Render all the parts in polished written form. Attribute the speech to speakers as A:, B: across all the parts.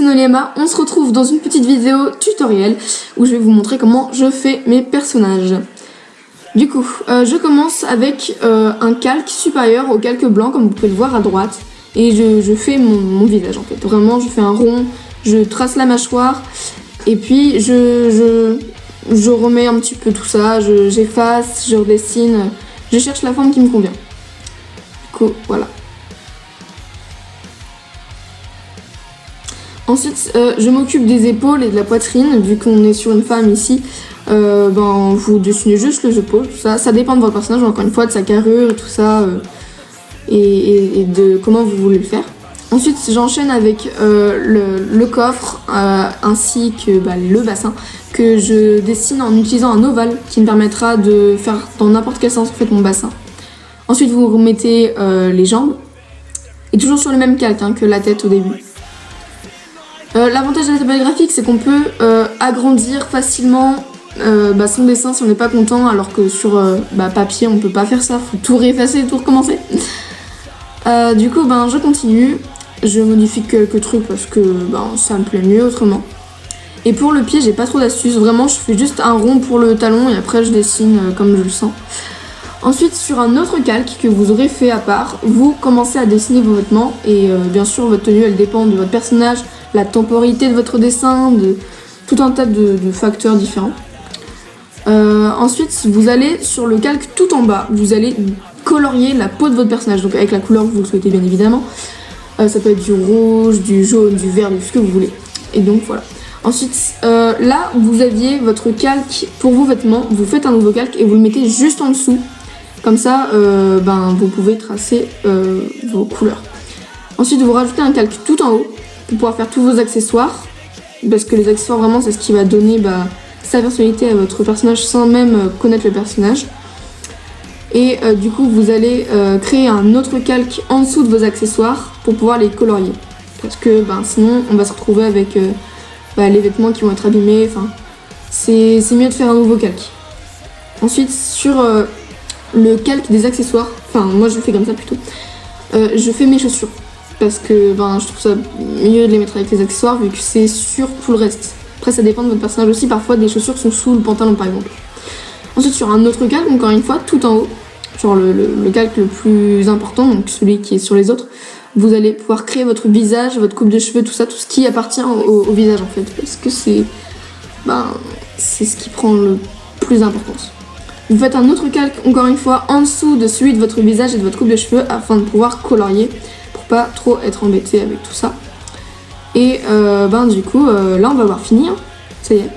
A: Noliema, on se retrouve dans une petite vidéo tutoriel où je vais vous montrer comment je fais mes personnages. Du coup, je commence avec un calque supérieur au calque blanc comme vous pouvez le voir à droite et je fais mon visage en fait. Vraiment, je fais un rond, je trace la mâchoire et puis je remets un petit peu tout ça, j'efface, je redessine, je cherche la forme qui me convient. Du coup, voilà. Ensuite, je m'occupe des épaules et de la poitrine, vu qu'on est sur une femme ici. Vous dessinez juste les épaules, tout ça. Ça dépend de votre personnage, encore une fois, de sa carrure et tout ça, et de comment vous voulez le faire. Ensuite, j'enchaîne avec le coffre, ainsi que le bassin, que je dessine en utilisant un ovale, qui me permettra de faire dans n'importe quel sens en fait mon bassin. Ensuite, vous remettez les jambes, et toujours sur le même calque que la tête au début. L'avantage de la tablette graphique, c'est qu'on peut agrandir facilement son dessin si on n'est pas content, alors que sur papier, on peut pas faire ça, faut tout réeffacer et tout recommencer. Du coup, je continue, je modifie quelques trucs parce que ça me plaît mieux autrement. Et pour le pied, j'ai pas trop d'astuces, vraiment, je fais juste un rond pour le talon et après je dessine comme je le sens. Ensuite, sur un autre calque que vous aurez fait à part, vous commencez à dessiner vos vêtements et bien sûr, votre tenue, elle dépend de votre personnage, la temporalité de votre dessin, de tout un tas de facteurs différents. Ensuite, vous allez sur le calque tout en bas, vous allez colorier la peau de votre personnage, donc avec la couleur que vous le souhaitez bien évidemment. Ça peut être du rouge, du jaune, du vert, ce que vous voulez. Et donc voilà. Ensuite, là, vous aviez votre calque pour vos vêtements, vous faites un nouveau calque et vous le mettez juste en dessous. Comme ça, vous pouvez tracer vos couleurs. Ensuite, vous rajoutez un calque tout en haut pour pouvoir faire tous vos accessoires. Parce que les accessoires, vraiment, c'est ce qui va donner sa personnalité à votre personnage sans même connaître le personnage. Et du coup, vous allez créer un autre calque en dessous de vos accessoires pour pouvoir les colorier. Parce que sinon, on va se retrouver avec les vêtements qui vont être abîmés. Enfin, c'est mieux de faire un nouveau calque. Ensuite, sur le calque des accessoires, moi je le fais comme ça plutôt, je fais mes chaussures. Parce que je trouve ça mieux de les mettre avec les accessoires vu que c'est sur tout le reste. Après ça dépend de votre personnage aussi, parfois des chaussures sont sous le pantalon par exemple. Ensuite sur un autre calque, encore une fois, tout en haut, genre le calque le plus important, donc celui qui est sur les autres, vous allez pouvoir créer votre visage, votre coupe de cheveux, tout ça, tout ce qui appartient au visage en fait. Parce que c'est ce qui prend le plus d'importance. Vous faites un autre calque, encore une fois, en dessous de celui de votre visage et de votre coupe de cheveux afin de pouvoir colorier pour pas trop être embêté avec tout ça. Et du coup, là on va voir finir, ça y est.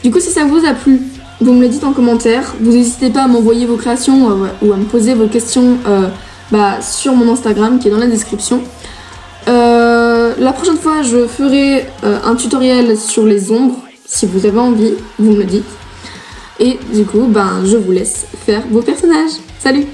A: Du coup, si ça vous a plu, vous me le dites en commentaire. Vous n'hésitez pas à m'envoyer vos créations ou à me poser vos questions sur mon Instagram qui est dans la description. La prochaine fois, je ferai un tutoriel sur les ombres. Si vous avez envie, vous me le dites. Et du coup, je vous laisse faire vos personnages. Salut!